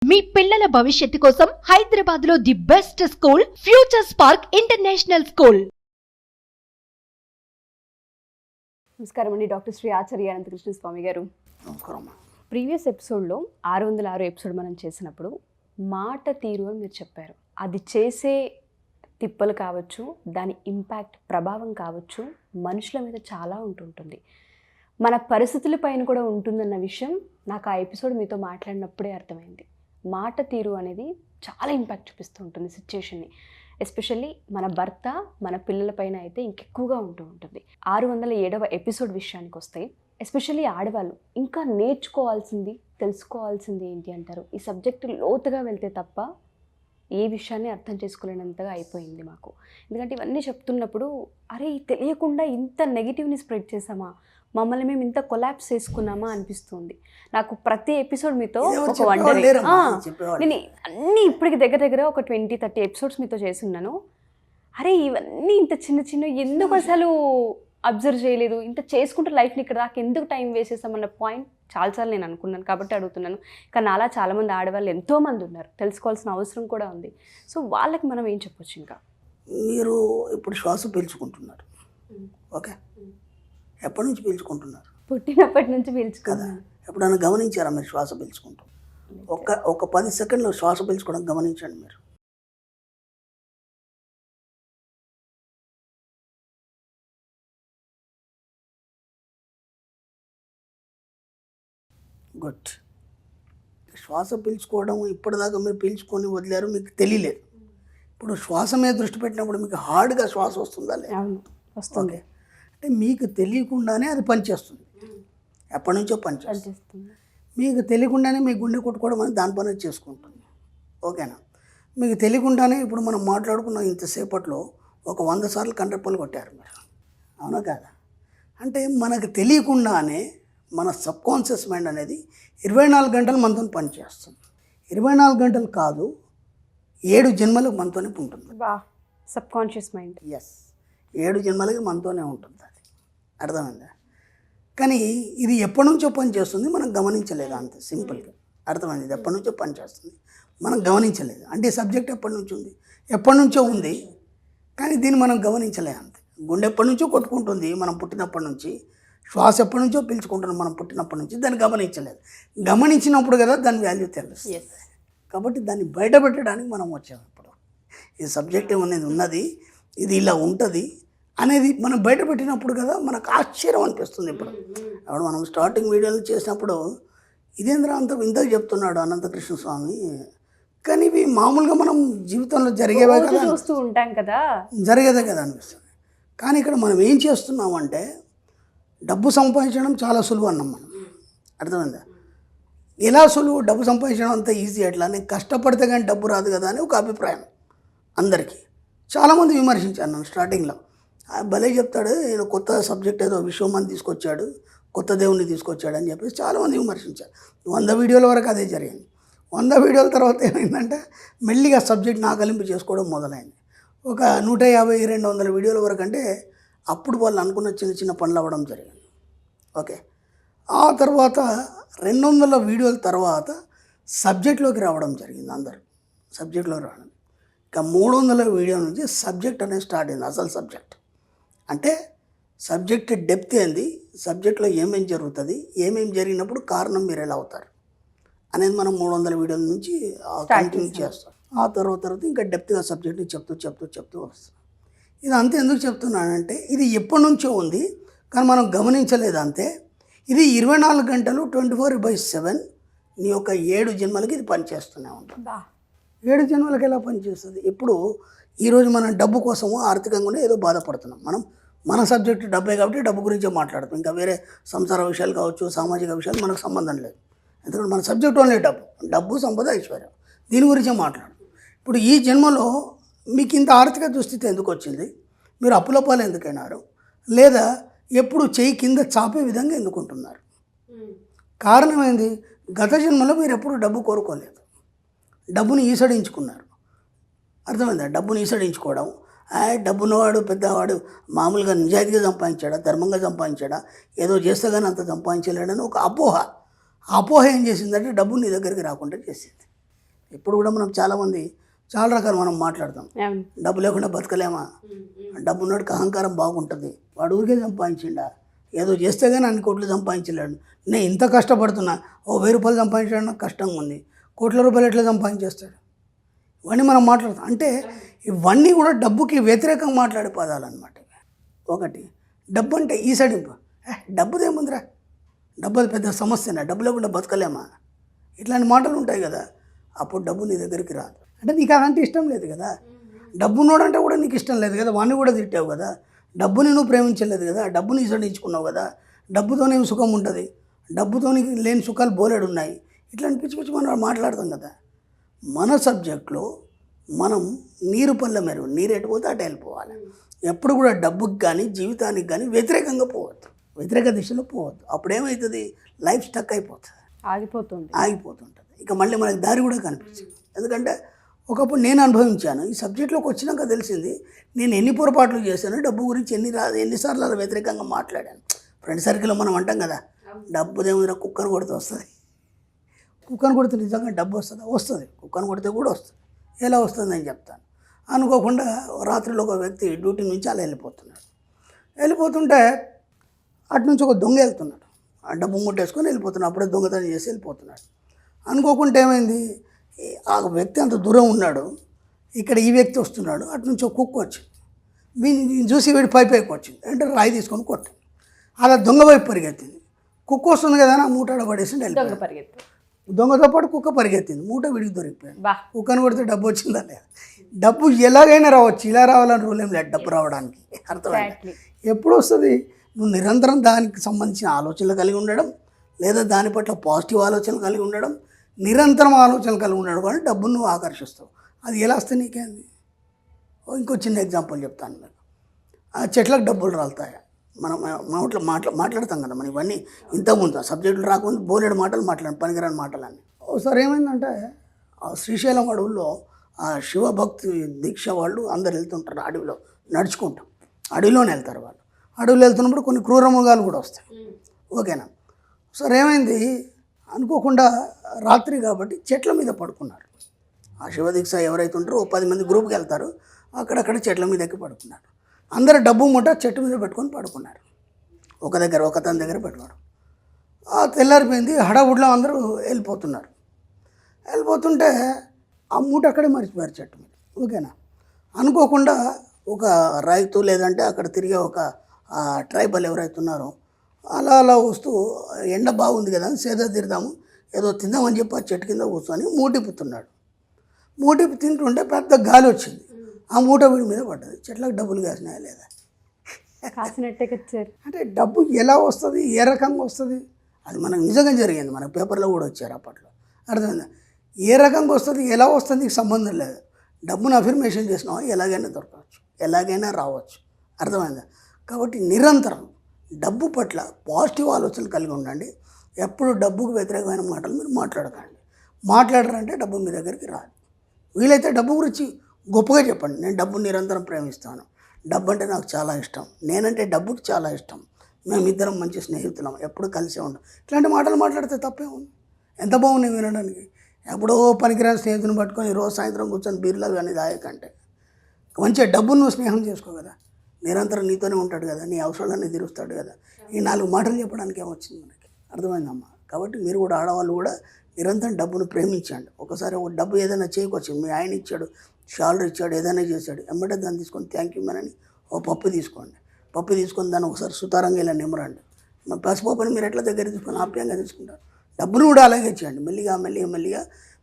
మీ పిల్లల భవిష్యత్తు కోసం హైదరాబాద్ లో the best school future spark international school. నమస్కారం అండి, డాక్టర్ శ్రీ ఆచార్య అనంతకృష్ణ స్వామి గారు. నమస్కారం. ప్రీవియస్ ఎపిసోడ్లో 606 ఎపిసోడ్ మనం చేసినప్పుడు మాట తీరు అని మీరు చెప్పారు. అది చేసే తిప్పలు కావచ్చు, దాని ఇంపాక్ట్ ప్రభావం కావచ్చు, మనుషుల మీద చాలా ఉంటుంటుంది, మన పరిస్థితుల పైన కూడా ఉంటుందన్న విషయం నాకు ఆ ఎపిసోడ్ మీతో మాట్లాడినప్పుడే అర్థమైంది. మాట తీరు అనేది చాలా ఇంపాక్ట్ చూపిస్తూ ఉంటుంది సిచ్యుయేషన్ని. ఎస్పెషల్లీ మన భర్త మన పిల్లల పైన అయితే ఇంకెక్కువగా ఉంటుంది. 607వ ఎపిసోడ్ విషయానికి వస్తే ఎస్పెషల్లీ ఆడవాళ్ళు ఇంకా నేర్చుకోవాల్సింది, తెలుసుకోవాల్సింది ఏంటి అంటారు? ఈ సబ్జెక్టు లోతుగా వెళ్తే తప్ప ఏ విషయాన్ని అర్థం చేసుకోలేనంతగా అయిపోయింది మాకు. ఎందుకంటే ఇవన్నీ చెప్తున్నప్పుడు అరే తెలియకుండా ఇంత నెగిటివ్ని స్ప్రెడ్ చేసామా, మమ్మల్ని మేము ఇంత కొలాప్స్ చేసుకున్నామా అనిపిస్తుంది నాకు. ప్రతి ఎపిసోడ్ మీతో ఒక వండర్. నేను అన్నీ ఇప్పటికి దగ్గర ఒక 20-30 ఎపిసోడ్స్ మీతో చేస్తున్నాను. అరే ఇవన్నీ ఇంత చిన్న ఎందుకు అసలు అబ్జర్వ్ చేయలేదు, ఇంత చేసుకుంటూ లైఫ్ని ఇక్కడ దాకా ఎందుకు టైం వేస్ట్ చేస్తామన్న పాయింట్ చాలాసార్లు నేను అనుకున్నాను కాబట్టి అడుగుతున్నాను. కానీ అలా చాలామంది ఆడవాళ్ళు ఎంతోమంది ఉన్నారు, తెలుసుకోవాల్సిన అవసరం కూడా ఉంది. సో వాళ్ళకి మనం ఏం చెప్పొచ్చు? ఇంకా మీరు ఇప్పుడు శ్వాస పీల్చుకుంటున్నారు, ఓకే? ఎప్పటి నుంచి పీల్చుకుంటున్నారు? పుట్టినప్పటి నుంచి పీల్చుకున్నాను. ఎప్పుడైనా గమనించారా మీరు శ్వాస పీల్చుకుంటాం? ఒక 10 సెకండ్లు శ్వాస పీల్చుకోవడం గమనించండి మీరు. గుడ్. శ్వాస పీల్చుకోవడం ఇప్పటిదాకా మీరు పీల్చుకొని వదిలేరు, మీకు తెలియలేదు. ఇప్పుడు శ్వాస మీద దృష్టి పెట్టినప్పుడు మీకు హార్డ్గా శ్వాస వస్తుందా? లేదు, వస్తుంది. అంటే మీకు తెలియకుండానే అది పనిచేస్తుంది, ఎప్పటి నుంచో పనిచేస్తుంది. మీకు తెలియకుండానే మీ గుండె కొట్టుకోవడం అనేది దాని పని చేసుకుంటుంది, ఓకేనా? మీకు తెలియకుండానే ఇప్పుడు మనం మాట్లాడుకున్న ఇంతసేపట్లో ఒక 100 సార్లు కంట్రపల్లి కొట్టారు మీరు, అవునా కాదా? అంటే మనకు తెలియకుండానే మన సబ్కాన్షియస్ మైండ్ అనేది 24 గంటలు మనతో పనిచేస్తుంది. 24 గంటలు కాదు, 7 జన్మలకు మనతోనే ఉంటుంది. సబ్కాన్షియస్ మైండ్, ఎస్, 7 జన్మలకి మనతోనే ఉంటుంది. అది అర్థమైందా? కానీ ఇది ఎప్పటి నుంచో పనిచేస్తుంది, మనం గమనించలేదు, అంతే సింపుల్గా. అర్థమైంది? ఇది ఎప్పటి నుంచో పనిచేస్తుంది, మనం గమనించలేదు. అంటే సబ్జెక్ట్ ఎప్పటి నుంచి ఉంది, ఎప్పటి నుంచో ఉంది, కానీ దీన్ని మనం గమనించలేదు, అంతే. గుండె ఎప్పటి నుంచో కొట్టుకుంటుంది మనం పుట్టినప్పటి నుంచి, శ్వాస ఎప్పటి నుంచో పీల్చుకుంటున్నాం మనం పుట్టినప్పటి నుంచి, దాన్ని గమనించలేదు. గమనించినప్పుడు కదా దాని వాల్యూ తెలుస్తుంది. కాబట్టి దాన్ని బయట పెట్టడానికి మనం వచ్చాము. ఇప్పుడు ఈ సబ్జెక్ట్ అనేది ఉన్నది, ఇది ఇలా ఉంటుంది అనేది మనం బయట పెట్టినప్పుడు కదా మనకు ఆశ్చర్యం అనిపిస్తుంది. ఇప్పుడు మనం స్టార్టింగ్ వీడియోలు చేసినప్పుడు ఇదేంద్ర అంత ఇంతకు చెప్తున్నాడు అనంతకృష్ణ స్వామి, కానీ ఇవి మామూలుగా మనం జీవితంలో జరిగేవే కదా, చూస్తూ ఉంటాం కదా, జరిగేదే కదా అనిపిస్తుంది. కానీ ఇక్కడ మనం ఏం చేస్తున్నామంటే డబ్బు సంపాదించడం చాలా సులువు అన్నాం మనం, అర్థమైందా? ఎలా సులువు? డబ్బు సంపాదించడం అంత ఈజీ ఎట్లా? నేను కష్టపడితే కానీ డబ్బు రాదు కదా అని ఒక అభిప్రాయం అందరికీ. చాలామంది విమర్శించాను నన్ను స్టార్టింగ్లో, భలే చెప్తాడు, నేను కొత్త సబ్జెక్ట్ ఏదో విశ్వమని తీసుకొచ్చాడు, కొత్త దేవుణ్ణి తీసుకొచ్చాడు అని చెప్పేసి చాలామంది విమర్శించారు. 100 వీడియోల వరకు అదే జరిగింది. 100 వీడియోల తర్వాత ఏమైందంటే మెల్లిగా సబ్జెక్ట్ నాకలింపు చేసుకోవడం మొదలైంది. ఒక 150-200 వీడియోల వరకు అంటే అప్పుడు వాళ్ళు అనుకున్న చిన్న పనులు అవ్వడం జరిగింది, ఓకే? ఆ తర్వాత 200 వీడియోల తర్వాత సబ్జెక్ట్లోకి రావడం జరిగింది, అందరూ సబ్జెక్ట్లోకి రావడం. ఇక 300 వీడియో నుంచి సబ్జెక్ట్ అనేది స్టార్ట్ అయింది, అసలు సబ్జెక్ట్. అంటే సబ్జెక్ట్ డెప్త్ ఏంది, సబ్జెక్ట్లో ఏమేమి జరుగుతుంది, ఏమేమి జరిగినప్పుడు కారణం మీరు ఎలా అవుతారు అనేది మనం 300 వీడియోల నుంచి కంటిన్యూ చేస్తాం. ఆ తర్వాత ఇంకా డెప్త్గా సబ్జెక్ట్ని చెప్తూ వస్తాం. ఇది అంతే ఎందుకు చెప్తున్నానంటే ఇది ఎప్పటి నుంచో ఉంది, కానీ మనం గమనించలేదు, అంతే. ఇది 24 గంటలు 24/7 నీ యొక్క 7 జన్మలకి ఇది పనిచేస్తూనే ఉంటుంది. 7 జన్మలకి ఎలా పనిచేస్తుంది? ఇప్పుడు ఈరోజు మనం డబ్బు కోసము ఆర్థికంగానే ఏదో బాధపడుతున్నాం. మన సబ్జెక్టు డబ్బే కాబట్టి డబ్బు గురించే మాట్లాడుతాం. ఇంకా వేరే సంసార విషయాలు కావచ్చు, సామాజిక విషయాలు మనకు సంబంధం లేదు. ఎందుకంటే మన సబ్జెక్ట్ ఓన్లీ డబ్బు, సంపద, ఐశ్వర్యం, దీని గురించే మాట్లాడు. ఇప్పుడు ఈ జన్మలో మీకు ఇంత ఆర్థిక దుస్థితి ఎందుకు వచ్చింది, మీరు అప్పుల పాలు ఎందుకైనారు, లేదా ఎప్పుడు చేయి కింద చాపే విధంగా ఎందుకుంటున్నారు? కారణం ఏంది? గత జన్మలో మీరు ఎప్పుడు డబ్బు కోరుకోలేదు, డబ్బుని ఈసడించుకున్నారు. అర్థమైందా? డబ్బుని ఈసడించుకోవడం, డబ్బున్నవాడు పెద్దవాడు మామూలుగా నిజాయితీగా సంపాదించాడా, ధర్మంగా సంపాదించాడా, ఏదో చేస్తే కానీ అంత సంపాదించలేడని ఒక అపోహ ఏం చేసిందంటే డబ్బు నీ దగ్గరికి రాకుండా చేసింది. ఇప్పుడు కూడా మనం చాలామంది చాలా రకాలు మనం మాట్లాడతాం. అవును. డబ్బు లేకుండా బతకలేమా, డబ్బు ఉన్నోడికి అహంకారం బాగుంటుంది, వాడు ఊరికే సంపాదించిండా, ఏదో చేస్తే కానీ అన్ని కోట్లు సంపాదించలేడు, నేను ఇంత కష్టపడుతున్నా, 1000 రూపాయలు సంపాదించడం నాకు కష్టంగా ఉంది, కోట్ల రూపాయలు ఎట్లా సంపాదించేస్తాడు. ఇవన్నీ మనం మాట్లాడతాం. అంటే ఇవన్నీ కూడా డబ్బుకి వ్యతిరేకంగా మాట్లాడే పదాలు అనమాట. ఒకటి డబ్బు అంటే ఈసడింపు, డబ్బుదేముందిరా, డబ్బు అది పెద్ద సమస్యనా, డబ్బు లేకుండా బతకలేమా, ఇట్లాంటి మాటలు ఉంటాయి కదా. అప్పుడు డబ్బు నీ దగ్గరికి రాదు. అంటే నీకు అదంటే ఇష్టం లేదు కదా, డబ్బు ఉన్నోడంటే కూడా నీకు ఇష్టం లేదు కదా, వాడిని కూడా తిట్టావు కదా, డబ్బుని నువ్వు ప్రేమించలేదు కదా, డబ్బుని ఈసడించుకున్నావు కదా, డబ్బుతోనే సుఖం ఉంటుంది, డబ్బుతో లేని సుఖాలు బోలెడు ఉన్నాయి, ఇట్లాంటి పిచ్చి పిచ్చి మనం మాట్లాడతాం కదా. మన సబ్జెక్ట్లో మనం నీరు పళ్ళ మెరుగు, నీరు ఎటు పోతే అటు వెళ్ళిపోవాలి. ఎప్పుడు కూడా డబ్బుకి కానీ జీవితానికి కానీ వ్యతిరేకంగా పోవద్దు, వ్యతిరేక దిశలో పోవద్దు. అప్పుడేమవుతుంది, లైఫ్ స్టక్ అయిపోతుంది, ఆగిపోతుంటుంది. ఇక మళ్ళీ మనకి దారి కూడా కనిపించింది. ఎందుకంటే ఒకప్పుడు నేను అనుభవించాను, ఈ సబ్జెక్ట్లోకి వచ్చినాక తెలిసింది నేను ఎన్ని పొరపాట్లు చేశాను, డబ్బు గురించి ఎన్నిసార్లు అలా వ్యతిరేకంగా మాట్లాడాను. ఫ్రెండ్ సర్కిల్లో మనం అంటాం కదా, డబ్బుదేమో కుక్కను కొడితే వస్తుంది, కుక్కను కొడితే నిజంగా డబ్బు వస్తుందా, వస్తుంది, కుక్కను కొడితే కూడా వస్తుంది. ఎలా వస్తుంది అని చెప్తాను. అనుకోకుండా రాత్రిలో ఒక వ్యక్తి డ్యూటీ నుంచి అలా వెళ్ళిపోతుంటే అటు నుంచి ఒక దొంగ వెళ్తున్నాడు, ఆ డబ్బు ముట్టేసుకొని వెళ్ళిపోతున్నాడు, అప్పుడే దొంగతనం చేసి వెళ్ళిపోతున్నాడు. అనుకోకుండా ఏమైంది, ఆ వ్యక్తి అంత దూరం ఉన్నాడు, ఇక్కడ ఈ వ్యక్తి వస్తున్నాడు, అటు నుంచి ఒక కుక్క వచ్చింది, వీడిని చూసి వీడి పైకి వచ్చింది, అంటే రాయి తీసుకొని కొట్టింది. అలా దొంగ వైపు పరిగెత్తింది, కుక్క వస్తుంది కదా అని ఆ మూట పడేసి వెళ్ళిపోయింది. దొంగతో పాటు కుక్క పరిగెత్తింది, మూట విడికి దొరికిపోయింది. కుక్కను కొడితే డబ్బు వచ్చిందా లేదా, డబ్బు ఎలాగైనా రావచ్చు, ఇలా రావాలని రూల్ ఏం లేదు డబ్బు రావడానికి. అర్థమైంది. ఎప్పుడు వస్తుంది, నువ్వు నిరంతరం దానికి సంబంధించిన ఆలోచనలు కలిగి ఉండడం, లేదా దాని పట్ల పాజిటివ్ ఆలోచనలు కలిగి ఉండడం, నిరంతరం ఆలోచనలు కలిగి ఉండడం కానీ డబ్బును నువ్వు ఆకర్షిస్తావు. అది ఎలా వస్తే నీకేంది. ఇంకో చిన్న ఎగ్జాంపుల్ చెప్తాను మీకు. ఆ చెట్లకు డబ్బులు రాలుతాయా, మనం మాట్లాడతాం కదా, మనం ఇవన్నీ ఇంతకుముందు సబ్జెక్టులు రాకుండా బోలెడు మాటలు పనికిరాని మాటలన్నీ. ఒకసారి ఏమైందంటే శ్రీశైలం అడవుల్లో ఆ శివభక్తి దీక్ష వాళ్ళు అందరు వెళ్తుంటారు, అడవిలో నడుచుకుంటాం, అడవిలోనే వెళ్తారు వాళ్ళు. అడవిలో వెళ్తున్నప్పుడు కొన్ని క్రూర మృగాలు కూడా వస్తాయి. ఓకేనా. సరే ఏమైంది, అనుకోకుండా రాత్రి కాబట్టి చెట్ల మీద పడుకున్నారు. ఆ శివదీక్ష ఎవరైతే ఉంటారో 10 మంది గ్రూప్కి వెళ్తారు, అక్కడక్కడ చెట్ల మీద ఎక్కి పడుకున్నారు. అందరూ డబ్బు మూట చెట్టు మీద పెట్టుకొని పడుకున్నారు, ఒకతని దగ్గర పెట్టుకోవడం. తెల్లారిపోయింది, హడావుడిలో అందరూ వెళ్ళిపోతుంటే ఆ మూట అక్కడే మర్చిపోయారు చెట్టు మీద. ఓకేనా. అనుకోకుండా ఒక రైతు లేదంటే అక్కడ తిరిగే ఒక ట్రైబల్ ఎవరైతే ఉన్నారో అలా వస్తూ ఎండ బాగుంది కదా సేద తీరుదాము ఏదో తిందామని చెప్పి ఆ చెట్టు కింద కూర్చొని మూటిపుతున్నాడు. మూటిపు తింటుంటే పెద్ద గాలి వచ్చింది, ఆ మూట వీడి మీద పడ్డది. చెట్లకు డబ్బులు కాసినాయా లేదా, కాసినట్టే వచ్చారు. అంటే డబ్బు ఎలా వస్తుంది, ఏ రకంగా వస్తుంది, అది మనకు నిజంగా జరిగింది, మనకు పేపర్లో కూడా వచ్చారు అప్పట్లో. అర్థమైందా. ఏ రకంగా వస్తుంది, ఎలా వస్తుంది నీకు సంబంధం లేదు. డబ్బును అఫర్మేషన్ చేసినావా ఎలాగైనా దొరకవచ్చు, ఎలాగైనా రావచ్చు. అర్థమైందా. కాబట్టి నిరంతరం డబ్బు పట్ల పాజిటివ్ ఆలోచనలు కలిగి ఉండండి. ఎప్పుడు డబ్బుకు వ్యతిరేకమైన మాటలు మీరు మాట్లాడకండి. మాట్లాడారంటే డబ్బు మీ దగ్గరికి రాదు. వీలైతే డబ్బు గురించి గొప్పగా చెప్పండి, నేను డబ్బుని నిరంతరం ప్రేమిస్తాను, డబ్బు అంటే నాకు చాలా ఇష్టం, నేనంటే డబ్బుకి చాలా ఇష్టం, మేమిద్దరం మంచి స్నేహితులం, ఎప్పుడు కలిసే ఉంటాం. ఇట్లాంటి మాటలు మాట్లాడితే తప్పే ఉంది. ఎంత బాగున్నాయి వినడానికి. ఎప్పుడో పనికిరాని స్నేహితుని పట్టుకొని రోజు సాయంత్రం కూర్చొని బీర్లు అవి తాగకంటే మంచిగా డబ్బును నువ్వు స్నేహం చేసుకో కదా, నిరంతరం నీతోనే ఉంటాడు కదా, నీ అవసరాలన్నీ తీరుస్తాడు కదా. ఈ 4 మాటలు చెప్పడానికి ఏమొచ్చింది మనకి. అర్థమైందమ్మా. కాబట్టి మీరు కూడా ఆడవాళ్ళు కూడా నిరంతరం డబ్బును ప్రేమించండి. ఒకసారి ఒక డబ్బు ఏదైనా చేయకొచ్చింది, మీ ఆయన ఇచ్చాడు, షాలరీ ఇచ్చాడు, ఏదైనా చేశాడు, ఎమ్మటే దాన్ని తీసుకొని థ్యాంక్ యూ అని ఓ పప్పు తీసుకోండి. పప్పు తీసుకొని దాన్ని ఒకసారి సుతారంగా ఇలా నిమ్మరండి. పసిపప్పుని మీరు ఎట్లా దగ్గర తీసుకొని ఆప్యాయంగా తీసుకుంటారు, డబ్బును కూడా అలాగే చేయండి. మెల్లిగా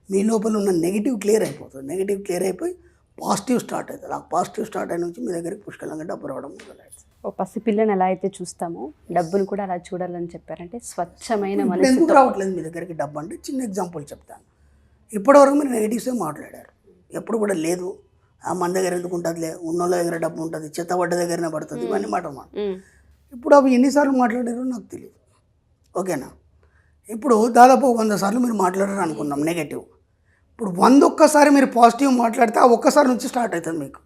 మీ లోపల ఉన్న నెగిటివ్ క్లియర్ అయిపోతుంది. నెగిటివ్ క్లియర్ అయిపోయి పాజిటివ్ స్టార్ట్ అవుతుంది. ఆ పాజిటివ్ స్టార్ట్ అయిన నుంచి మీ దగ్గరికి పుష్కలంగా డబ్బు రావడం మొదలవుతుంది. ఓ పసిపిల్లని ఎలా అయితే చూస్తామో డబ్బును కూడా అలా చూడాలని చెప్పారంటే స్వచ్ఛమైన మనసు. ఎందుకు రావట్లేదు మీ దగ్గరికి డబ్బు అంటే చిన్న ఎగ్జాంపుల్ చెప్తాను. ఇప్పటివరకు మీరు నెగిటివ్సే మాట్లాడారు, ఎప్పుడు కూడా లేదు మన దగ్గర ఎందుకు ఉంటుందిలే, ఉన్నోళ్ళ దగ్గర డబ్బు ఉంటుంది, చెత్తబడ్డ దగ్గరనే పడుతుంది, ఇవన్నీ మాట. ఇప్పుడు అవి ఎన్నిసార్లు మాట్లాడారో నాకు తెలియదు. ఓకేనా. ఇప్పుడు దాదాపు 100 సార్లు మీరు మాట్లాడారు అనుకున్నాం నెగటివ్. ఇప్పుడు 101 మీరు పాజిటివ్ మాట్లాడితే ఆ ఒక్కసారి నుంచి స్టార్ట్ అవుతుంది మీకు.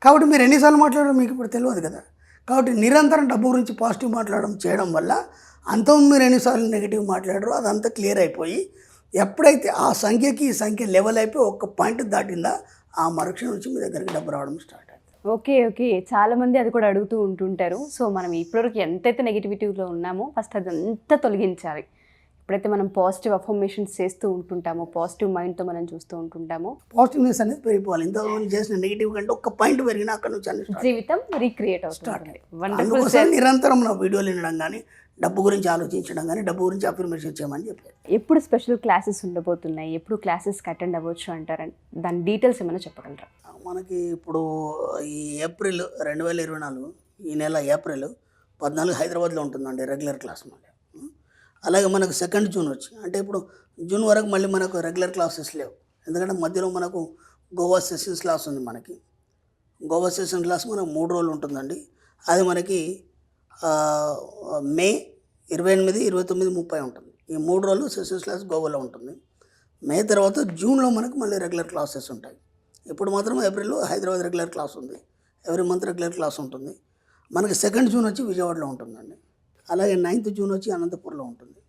కాబట్టి మీరు ఎన్నిసార్లు మాట్లాడారో మీకు ఇప్పుడు తెలియదు కదా. కాబట్టి నిరంతరం డబ్బు గురించి పాజిటివ్ మాట్లాడడం చేయడం వల్ల అంతకుముందు మీరు ఎన్నిసార్లు నెగిటివ్ మాట్లాడారో అదంతా క్లియర్ అయిపోయి ఎప్పుడైతే ఆ సంఖ్యకి ఈ సంఖ్య లెవెల్ అయిపోయి ఒక్క పాయింట్ దాటిందా ఆ మరుక్షణం నుంచి మీ దగ్గరికి డబ్బు రావడం స్టార్ట్ అవుతుంది. ఓకే ఓకే, చాలామంది అది కూడా అడుగుతూ ఉంటుంటారు. సో మనం ఇప్పటివరకు ఎంతైతే నెగిటివిటీలో ఉన్నామో ఫస్ట్ అదంతా తొలగించాలి. ఎప్పుడైతే మనం పాజిటివ్ అఫర్మేషన్స్ చేస్తూ ఉంటుంటామో, పాజిటివ్ మైండ్తో మనం చూస్తూ ఉంటుంటామో, పాజిటివ్నెస్ అనేది పెరిగిపోవాలి. ఇంతకుముందు చేసిన నెగిటివ్ కంటే ఒక్క పాయింట్ పెరిగినా అక్కడ నుంచి అన్ని start. జీవితం రీక్రియేట్ అవుతుంది. వండర్ఫుల్ అందుకోసం సార్. నిరంతరం నా వీడియోలు వినడం కానీ, డబ్బు గురించి ఆలోచించడం కానీ, డబ్బు గురించి అఫర్మేషన్ చేయమని చెప్పారు. ఎప్పుడు స్పెషల్ క్లాసెస్ ఉండబోతున్నాయి, ఎప్పుడు క్లాసెస్కి అటెండ్ అవ్వచ్చు అంటారని దాని డీటెయిల్స్ ఏమైనా చెప్పగలరా? మనకి ఇప్పుడు ఈ ఏప్రిల్ 2024 ఈ నెల ఏప్రిల్ 14 హైదరాబాద్లో ఉంటుందండి రెగ్యులర్ క్లాస్ మళ్ళీ. అలాగే మనకు 2 జూన్ వచ్చి, అంటే ఇప్పుడు జూన్ వరకు మళ్ళీ మనకు రెగ్యులర్ క్లాసెస్ లేవు. ఎందుకంటే మధ్యలో మనకు గోవా సెషన్స్ క్లాస్ ఉంది. మనకి గోవా సెషన్ క్లాస్ మనకు 3 రోజులు ఉంటుందండి. అది మనకి మే 28, 29, 30 ఉంటుంది. ఈ 3 రోజులు సెషన్స్ క్లాస్ గోవాలో ఉంటుంది. మే తర్వాత జూన్లో మనకు మళ్ళీ రెగ్యులర్ క్లాసెస్ ఉంటాయి. ఇప్పుడు మాత్రం ఏప్రిల్లో హైదరాబాద్ రెగ్యులర్ క్లాస్ ఉంది. ఎవ్రీ మంత్ రెగ్యులర్ క్లాస్ ఉంటుంది. మనకి 2 జూన్ వచ్చి విజయవాడలో ఉంటుందండి. అలాగే 9th జూన్ వచ్చి అనంతపూర్లో ఉంటుంది.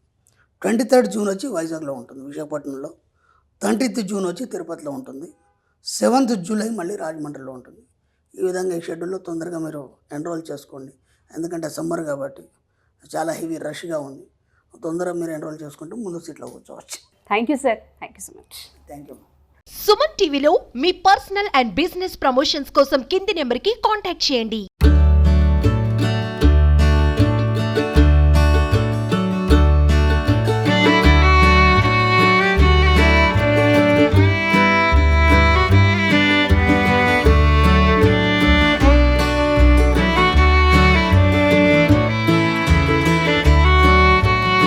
23rd జూన్ వచ్చి వైజాగ్లో ఉంటుంది, విశాఖపట్నంలో. 30th జూన్ వచ్చి తిరుపతిలో ఉంటుంది. 7th జూలై మళ్ళీ రాజమండ్రిలో ఉంటుంది. ఈ విధంగా ఈ షెడ్యూల్లో తొందరగా మీరు ఎన్రోల్ చేసుకోండి. ఎందుకంటే సమ్మర్ కాబట్టి చాలా హెవీ రష్గా ఉంది. తొందరగా మీరు ఎన్రోల్ చేసుకుంటే ముందు సీట్లో కూర్చోవచ్చు. Thank you sir, thank you so much. Thank you. Suman టీవీలో మీ పర్సనల్ అండ్ బిజినెస్ ప్రమోషన్స్ కోసం కింది నెంబర్కి కాంటాక్ట్ చేయండి.